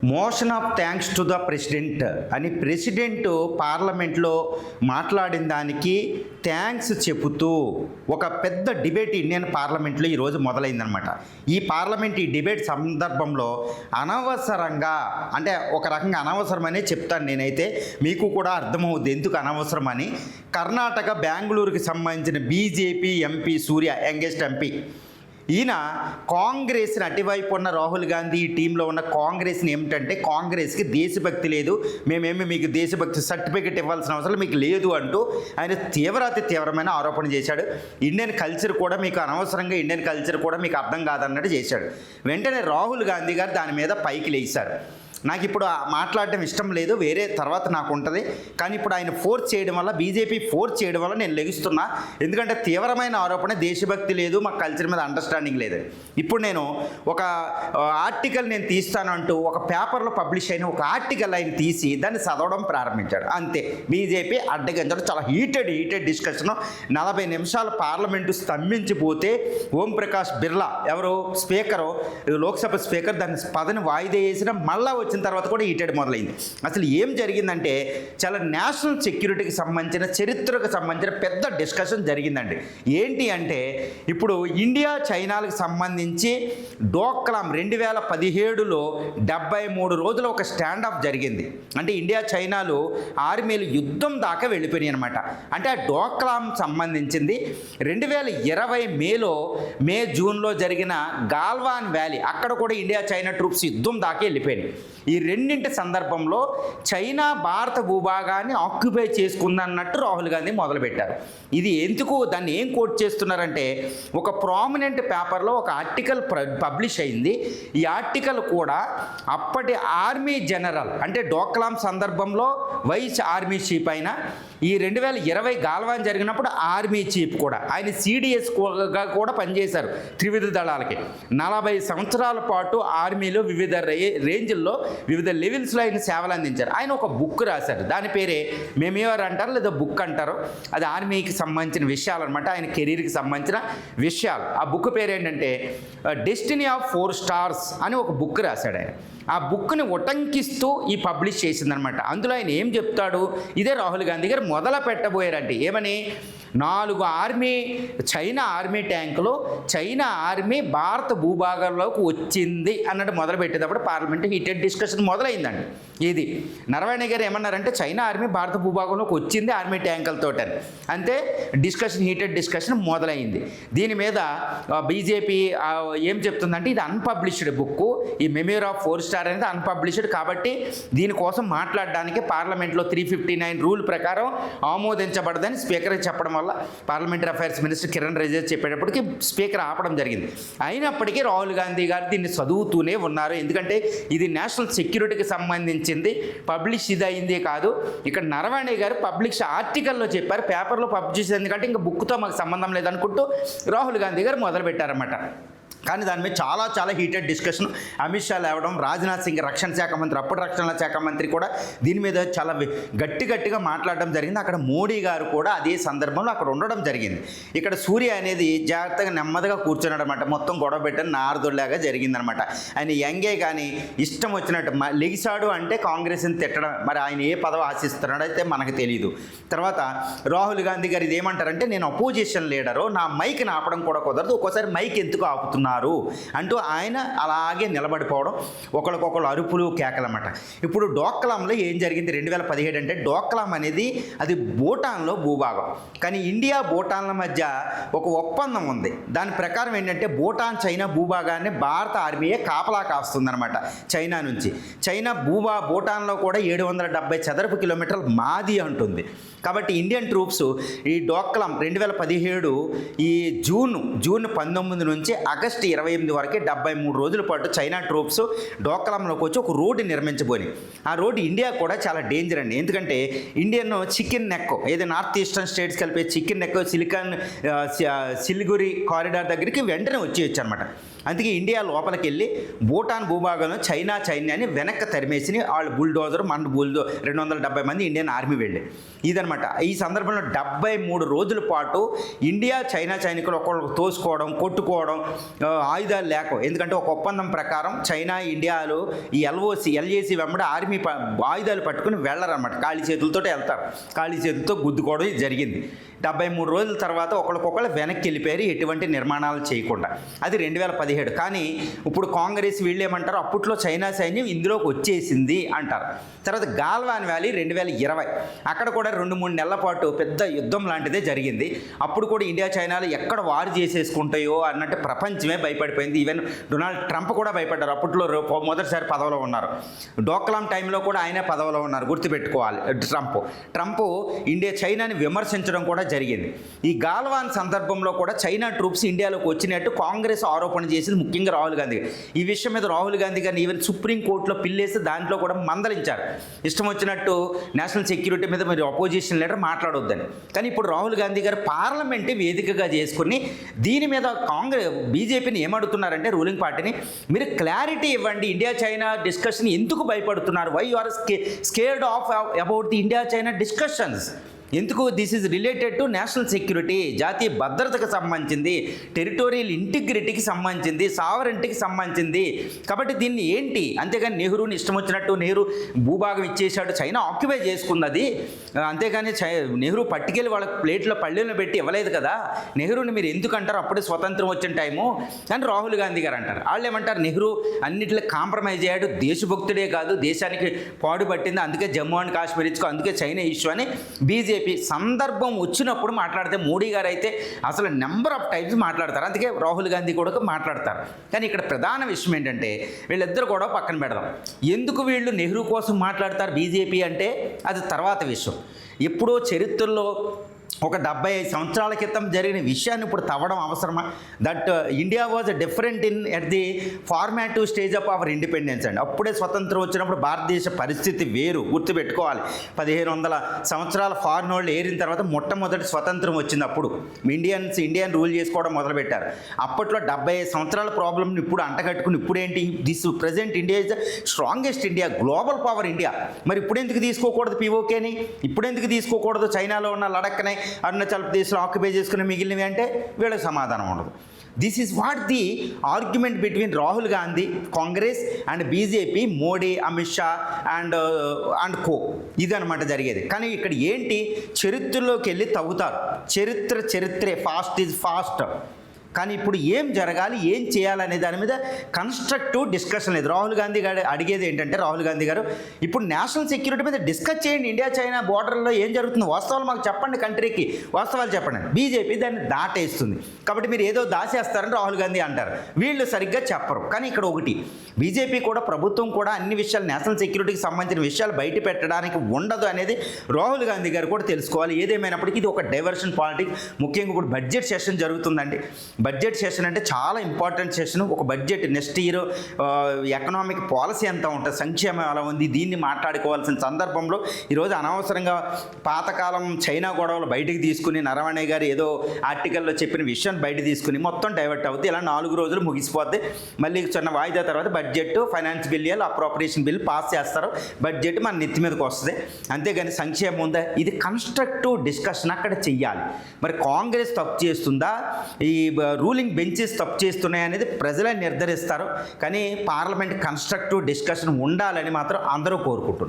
Motion of thanks to the president అని president పార్లమెంట్లో మాట్లాడిన దానికి థ్యాంక్స్ చెబుతూ ఒక పెద్ద డిబేట్ ఇండియన్ పార్లమెంట్లో ఈరోజు మొదలైందనమాట. ఈ డిబేట్ సందర్భంలో అనవసరంగా, అంటే ఒక రకంగా అనవసరమనే చెప్తాను నేనైతే, మీకు కూడా అర్థమవుద్ది ఎందుకు అనవసరమని. కర్ణాటక బెంగళూరుకి సంబంధించిన బీజేపీ ఎంపీ సూర్య, యంగెస్ట్ ఎంపీ, ఈయన కాంగ్రెస్ని అటువైపు ఉన్న రాహుల్ గాంధీ ఈ టీంలో ఉన్న కాంగ్రెస్ని ఏమిటంటే, కాంగ్రెస్కి దేశభక్తి లేదు, మేమేమి మీకు దేశభక్తి సర్టిఫికెట్ ఇవ్వాల్సిన అవసరం మీకు లేదు అంటూ ఆయన తీవ్రమైన ఆరోపణ చేశాడు. ఇండియన్ కల్చర్ కూడా మీకు అనవసరంగా, ఇండియన్ కల్చర్ కూడా మీకు అర్థం కాదన్నట్టు చేశాడు. వెంటనే రాహుల్ గాంధీ గారు దాని మీద పైకి లేచారు. నాకు ఇప్పుడు మాట్లాడటం ఇష్టం లేదు, వేరే తర్వాత నాకు ఉంటుంది, కానీ ఇప్పుడు ఆయన ఫోర్స్ చేయడం వల్ల, బీజేపీ ఫోర్స్ చేయడం వల్ల నేను లెగుస్తున్నా. ఎందుకంటే తీవ్రమైన ఆరోపణ, దేశభక్తి లేదు, మా కల్చర్ మీద అండర్స్టాండింగ్ లేదు. ఇప్పుడు నేను ఒక ఆర్టికల్ నేను తీస్తాను అంటూ ఒక పేపర్లో పబ్లిష్ అయిన ఒక ఆర్టికల్ ఆయన తీసి దాన్ని చదవడం ప్రారంభించాడు. అంతే, బీజేపీ అడ్డగించడం. చాలా హీటెడ్ డిస్కషన్. 40 నిమిషాలు పార్లమెంటు స్తంభించిపోతే ఓంప్రకాష్ బిర్లా, ఎవరు స్పీకరు, లోక్సభ స్పీకర్, దాన్ని పదని వాయిదా వేసిన మళ్ళా వచ్చిన తర్వాత కూడా హీటెడ్ మొదలైంది. అసలు ఏం జరిగిందంటే, చాలా నేషనల్ సెక్యూరిటీకి సంబంధించిన, చరిత్రకు సంబంధించిన పెద్ద డిస్కషన్ జరిగిందండి. ఏంటి అంటే, ఇప్పుడు ఇండియా చైనాలకు సంబంధించి డోక్లాం 2017లో 73 రోజుల ఒక స్టాండ్ ఆఫ్ జరిగింది. అంటే ఇండియా చైనాలు ఆర్మీలు యుద్ధం దాకా వెళ్ళిపోయినాయి అనమాట. అంటే ఆ డోక్లాం సంబంధించింది 2020 మే-జూన్లో జరిగిన గాల్వాన్ వ్యాలీ, అక్కడ కూడా ఇండియా చైనా ట్రూప్స్ యుద్ధం దాకా వెళ్ళిపోయినాయి. ఈ రెండింటి సందర్భంలో చైనా భారత భూభాగాన్ని ఆక్యుపై చేసుకుందన్నట్టు రాహుల్ గాంధీ మొదలుపెట్టారు. ఇది ఎందుకు, దాన్ని ఏం కోట్ చేస్తున్నారంటే, ఒక ప్రామినెంట్ పేపర్లో ఒక ఆర్టికల్ పబ్లిష్ అయింది. ఈ ఆర్టికల్ కూడా అప్పటి ఆర్మీ జనరల్, అంటే డోక్లాం సందర్భంలో వైస్ ఆర్మీ చీఫ్ అయిన, ఈ 2020 గాల్వాన్ జరిగినప్పుడు ఆర్మీ చీఫ్ కూడా, ఆయన CDSగా కూడా పనిచేశారు త్రివిధ దళాలకి. 40 సంవత్సరాల పాటు ఆర్మీలో వివిధ రేంజ్ల్లో, వివిధ లెవెల్స్లో ఆయన సేవలు అందించారు. ఆయన ఒక బుక్ రాశారు, దాని పేరే మెమోయిర్ అంటారు, లేదా బుక్ అంటారు. అది ఆర్మీకి సంబంధించిన విషయాలు అనమాట, ఆయన కెరీర్కి సంబంధించిన విషయాలు. ఆ బుక్ పేరు ఏంటంటే డెస్టినీ ఆఫ్ 4 స్టార్స్ అని ఒక బుక్ రాశాడు ఆయన. ఆ బుక్ని ఉటంకిస్తూ ఈ పబ్లిష్ చేసిందనమాట. అందులో ఆయన ఏం చెప్తాడు, ఇదే రాహుల్ గాంధీ గారు మొదలు పెట్టబోయారంటే, ఏమని, 4 ఆర్మీ, చైనా ఆర్మీ ట్యాంకులు, చైనా ఆర్మీ భారత భూభాగంలోకి వచ్చింది అన్నట్టు మొదలుపెట్టేటప్పుడు పార్లమెంట్ హీటెడ్ డిస్కషన్ మొదలైందండి. ఇది నరవణే గారు ఏమన్నారంటే, చైనా ఆర్మీ భారత భూభాగంలోకి వచ్చింది ఆర్మీ ట్యాంకులతో అని. అంతే, హీటెడ్ డిస్కషన్ మొదలైంది. దీని మీద బీజేపీ ఏం చెప్తుందంటే, ఇది అన్పబ్లిష్డ్ బుక్, ఈ మెమోయిర్ ఆఫ్ 4 స్టార్ అనేది అన్పబ్లిష్డ్, కాబట్టి దీనికోసం మాట్లాడడానికి పార్లమెంట్లో 359 రూల్ ప్రకారం ఆమోదించబడదని స్పీకర్కి చెప్పడం వల్ల parliamentary affairs minister Kiren Rijiju చెప్పేటప్పటికి స్పీకర్ ఆపడం జరిగింది. అయినప్పటికీ రాహుల్ గాంధీ గారు దీన్ని చదువుతూనే ఉన్నారు. ఎందుకంటే ఇది నేషనల్ సెక్యూరిటీకి సంబంధించింది, పబ్లిష్ ఇది అయిందే కాదు. ఇక్కడ నరవణే గారు పబ్లిష్ ఆర్టికల్లో చెప్పారు, పేపర్లో పబ్లిష్ ఎందుకంటే ఇంకా బుక్తో మాకు సంబంధం లేదనుకుంటూ రాహుల్ గాంధీ గారు మొదలుపెట్టారన్నమాట. కానీ దాని మీద చాలా హీటెడ్ డిస్కషన్. అమిత్ షా లేవడం, రాజ్నాథ్ సింగ్ రక్షణ శాఖ మంత్రి, అప్పుడు రక్షణ శాఖ మంత్రి కూడా దీని మీద చాలా గట్టిగా మాట్లాడడం జరిగింది. అక్కడ మోడీ గారు కూడా అదే సందర్భంలో అక్కడ ఉండడం జరిగింది. ఇక్కడ సూర్య అనేది జాగ్రత్తగా నెమ్మదిగా కూర్చున్నాడు అనమాట. మొత్తం గొడవ పెట్టని నారదుల్లాగా జరిగిందనమాట. ఆయన యంగే కానీ ఇష్టం వచ్చినట్టు లెగిసాడు అంటే కాంగ్రెస్ని తిట్టడం, మరి ఆయన ఏ పదవి ఆశిస్తున్నాడో అయితే మనకు తెలియదు. తర్వాత రాహుల్ గాంధీ గారు ఇదేమంటారంటే, నేను అపోజిషన్ లీడరు, నా మైక్ని ఆపడం కూడా కుదరదు, ఒక్కోసారి మైక్ ఎందుకు ఆపుతున్నారు అంటూ ఆయన అలాగే నిలబడిపోవడం, ఒకరికొకరు అరుపులు కేకలన్నమాట. ఇప్పుడు డోక్లాంలో ఏం జరిగింది 2017 అంటే, డోక్లాం అనేది అది భూటాన్లో భూభాగం, కానీ ఇండియా భూటాన్ల మధ్య ఒక ఒప్పందం ఉంది. దాని ప్రకారం ఏంటంటే, భూటాన్ చైనా భూభాగాన్ని భారత ఆర్మీయే కాపలా కాస్తుందన్నమాట చైనా నుంచి. చైనా భూటాన్లో కూడా 770 చదరపు కిలోమీటర్లు మాది అంటుంది. కాబట్టి ఇండియన్ ట్రూప్స్ ఈ డోక్లాం 2017 ఈ జూన్ 19 నుంచి ఆగస్టు 28 వరకు 73 రోజుల పాటు చైనా ట్రూప్స్ డోక్లాంలోకి వచ్చి ఒక రోడ్డు నిర్మించబోయి. ఆ రోడ్డు ఇండియా కూడా చాలా డేంజర్ అండి. ఎందుకంటే ఇండియన్ చికెన్ నెక్, ఏదో నార్త్ ఈస్టర్న్ స్టేట్స్ కలిపే చికెన్ నెక్, సిలిగురి కారిడార్ దగ్గరికి వెంటనే వచ్చేయచ్చు అనమాట. అందుకే ఇండియా లోపలికి వెళ్ళి భూటాన్ భూభాగంలో చైనా సైన్యాన్ని వెనక్కి తరిమేసి వాళ్ళు బుల్డోజర్ 270 మంది ఇండియన్ ఆర్మీ వెళ్ళి ఇదనమాట. ఈ సందర్భంలో 73 రోజుల పాటు ఇండియా చైనా సైనికులు ఒకళ్ళు తోసుకోవడం, కొట్టుకోవడం, ఆయుధాలు లేక, ఎందుకంటే ఒక ఒప్పందం ప్రకారం చైనా ఇండియాలో ఈ ఎల్ఏసి వెంబడి ఆర్మీ ఆయుధాలు పట్టుకుని వెళ్ళరన్నమాట. ఖాళీ చేతులతో వెళ్తారు, ఖాళీ చేతులతో గుద్దుకోవడం ఇది జరిగింది. 73 రోజుల తర్వాత ఒకళ్ళకొకళ్ళు వెనక్కి వెళ్ళిపోయారు, ఎటువంటి నిర్మాణాలు చేయకుండా. అది 2017. కానీ ఇప్పుడు కాంగ్రెస్ వీళ్ళు ఏమంటారు, అప్పట్లో చైనా సైన్యం ఇందులోకి వచ్చేసింది అంటారు. తర్వాత గాల్వాన్ వ్యాలీ 2020, అక్కడ కూడా 2-3 నెలల పాటు పెద్ద యుద్ధం లాంటిదే జరిగింది. అప్పుడు కూడా ఇండియా చైనాలు ఎక్కడ వారు చేసేసుకుంటాయో అన్నట్టు ప్రపంచమే భయపడిపోయింది. ఈవెన్ డొనాల్డ్ ట్రంప్ కూడా భయపడ్డారు. అప్పట్లో మొదటిసారి పదవిలో ఉన్నారు. డోక్లాం టైంలో కూడా ఆయనే పదవిలో ఉన్నారు, గుర్తుపెట్టుకోవాలి. ట్రంప్ చైనాని విమర్శించడం కూడా జరిగింది. ఈ గాల్వాన్ సందర్భంలో కూడా చైనా ట్రూప్స్ ఇండియాలోకి వచ్చినట్టు కాంగ్రెస్ ఆరోపణ చేసింది, ముఖ్యంగా రాహుల్ గాంధీ. ఈ విషయం మీద రాహుల్ గాంధీ గారిని ఈవెన్ సుప్రీంకోర్టులో పిల్లేసి దాంట్లో కూడా మందలించారు. ఇష్టం వచ్చినట్టు నేషనల్ సెక్యూరిటీ మీద మీరు అపోజిషన్ లీడర్ మాట్లాడొద్దని. కానీ ఇప్పుడు రాహుల్ గాంధీ గారు పార్లమెంట్ వేదికగా చేసుకుని దీని మీద బీజేపీని ఏమడుతున్నారంటే, రూలింగ్ పార్టీని, మీరు క్లారిటీ ఇవ్వండి, ఇండియా చైనా డిస్కషన్ ఎందుకు భయపడుతున్నారు, why you are scared of about the India China discussions, ఎందుకు? This is related to national security, జాతీయ భద్రతకు సంబంధించింది, టెరిటోరియల్ ఇంటిగ్రిటీకి సంబంధించింది, సావరెంటీకి సంబంధించింది. కాబట్టి దీన్ని ఏంటి, అంతేగాని నెహ్రూని ఇష్టం వచ్చినట్టు నెహ్రూ భూభాగం ఇచ్చేశాడు, చైనా ఆక్యుపై చేసుకున్నది, అంతేగాని నెహ్రూ పట్టుకెళ్ళి వాళ్ళ ప్లేట్లో పళ్ళెలను పెట్టి ఇవ్వలేదు కదా, నెహ్రూని మీరు ఎందుకు అంటారు, అప్పుడే స్వతంత్రం వచ్చిన టైము అని రాహుల్ గాంధీ గారు అంటారు. వాళ్ళు ఏమంటారు, నెహ్రూ అన్నింటిలో కాంప్రమైజ్ అయ్యాడు, దేశభక్తుడే కాదు, దేశానికి పాడుపట్టింది, అందుకే జమ్మూ అండ్ కాశ్మీర్ ఇచ్చుకో, అందుకే చైనా ఇష్యూ అని బీజేపీ సందర్భం వచ్చినప్పుడు మాట్లాడితే, మోడీ గారు అయితే అసలు నెంబర్ ఆఫ్ టైమ్స్ మాట్లాడతారు, అందుకే రాహుల్ గాంధీ కూడా మాట్లాడతారు. కానీ ఇక్కడ ప్రధాన విషయం ఏంటంటే, వీళ్ళిద్దరు కూడా పక్కన పెడదాం. ఎందుకు వీళ్ళు నెహ్రూ కోసం మాట్లాడతారు బీజేపీ అంటే అది తర్వాత విషయం. ఎప్పుడో చరిత్రలో ఒక 75 సంవత్సరాల క్రితం జరిగిన విషయాన్ని ఇప్పుడు తవ్వడం అవసరమా? That India was different at the formative stage of our independence అండి. అప్పుడే స్వతంత్రం వచ్చినప్పుడు భారతదేశ పరిస్థితి వేరు, గుర్తుపెట్టుకోవాలి. 1500 సంవత్సరాల ఫారిన్ వాళ్ళు ఏరిన తర్వాత మొట్టమొదటి స్వతంత్రం వచ్చింది. అప్పుడు ఇండియన్ రూల్ చేసుకోవడం మొదలుపెట్టారు. అప్పట్లో 75 సంవత్సరాల ప్రాబ్లమ్ని ఇప్పుడు అంటగట్టుకుని ఇప్పుడేంటి, this present India is the strongest India, global power India. మరి ఇప్పుడు ఎందుకు తీసుకోకూడదు పీఓకేని, ఇప్పుడు ఎందుకు తీసుకోకూడదు చైనాలో ఉన్న లడఖ్ని, అరుణాచల్ ప్రదేశ్లో ఆక్యుపై చేసుకుని మిగిలినవి అంటే వీళ్ళకి సమాధానం ఉండదు. This is what the argument between Rahul Gandhi, Congress and BJP, Modi, Amit Shah and co. ఇదనమాట జరిగేది. కానీ ఇక్కడ ఏంటి, చరిత్రలోకి వెళ్ళి తవ్వుతారు. చరిత్రే, ఫాస్ట్ ఈజ్ ఫాస్ట్. కానీ ఇప్పుడు ఏం జరగాలి, ఏం చేయాలనే దాని మీద కన్స్ట్రక్టివ్ డిస్కషన్ లేదు. రాహుల్ గాంధీ గారు అడిగేది ఏంటంటే, రాహుల్ గాంధీ గారు ఇప్పుడు నేషనల్ సెక్యూరిటీ మీద డిస్కస్ చేయండి, ఇండియా చైనా బోర్డర్లో ఏం జరుగుతుంది, వాస్తవాలు మాకు చెప్పండి, కంట్రీకి వాస్తవాలు చెప్పండి. బీజేపీ దాన్ని దాటేస్తుంది. కాబట్టి మీరు ఏదో దాచేస్తారని రాహుల్ గాంధీ అంటారు, వీళ్ళు సరిగ్గా చెప్పరు. కానీ ఇక్కడ ఒకటి, బీజేపీ కూడా, ప్రభుత్వం కూడా అన్ని విషయాలు, నేషనల్ సెక్యూరిటీకి సంబంధించిన విషయాలు బయట పెట్టడానికి ఉండదు అనేది రాహుల్ గాంధీ గారు కూడా తెలుసుకోవాలి. ఏదేమైనప్పటికీ ఇది ఒక డైవర్షన్ పాలిటిక్స్. ముఖ్యంగా ఇప్పుడు బడ్జెట్ సెషన్ జరుగుతుందండి. బడ్జెట్ సెషన్ అంటే చాలా ఇంపార్టెంట్ సెషన్. ఒక budget next year economic policy ఎంత ఉంటుంది, సంక్షేమం ఎలా ఉంది, దీన్ని మాట్లాడుకోవాల్సిన సందర్భంలో ఈరోజు అనవసరంగా పాతకాలం చైనా గొడవలు బయటికి తీసుకుని, నరవణే గారు ఏదో ఆర్టికల్లో చెప్పిన విషయాన్ని బయట తీసుకుని మొత్తం డైవర్ట్ అవుతుంది. ఇలా 4 రోజులు ముగిసిపోద్ది. మళ్ళీ చిన్న వాయిదా తర్వాత budget, finance bill, appropriation bill pass చేస్తారు. బడ్జెట్ మన నెత్తి మీదకి వస్తుంది. అంతేగాని సంక్షేమం ఉందా, ఇది కన్స్ట్రక్టివ్ డిస్కషన్ అక్కడ చెయ్యాలి. మరి కాంగ్రెస్ తప్పు చేస్తుందా, ఈ రూలింగ్ బెంచెస్ తప్పు చేస్తున్నాయి అనేది ప్రజలే నిర్ధారిస్తారు. కానీ పార్లమెంట్ కన్స్ట్రక్టివ్ డిస్కషన్ ఉండాలని మాత్రం అందరూ కోరుకుంటున్నారు.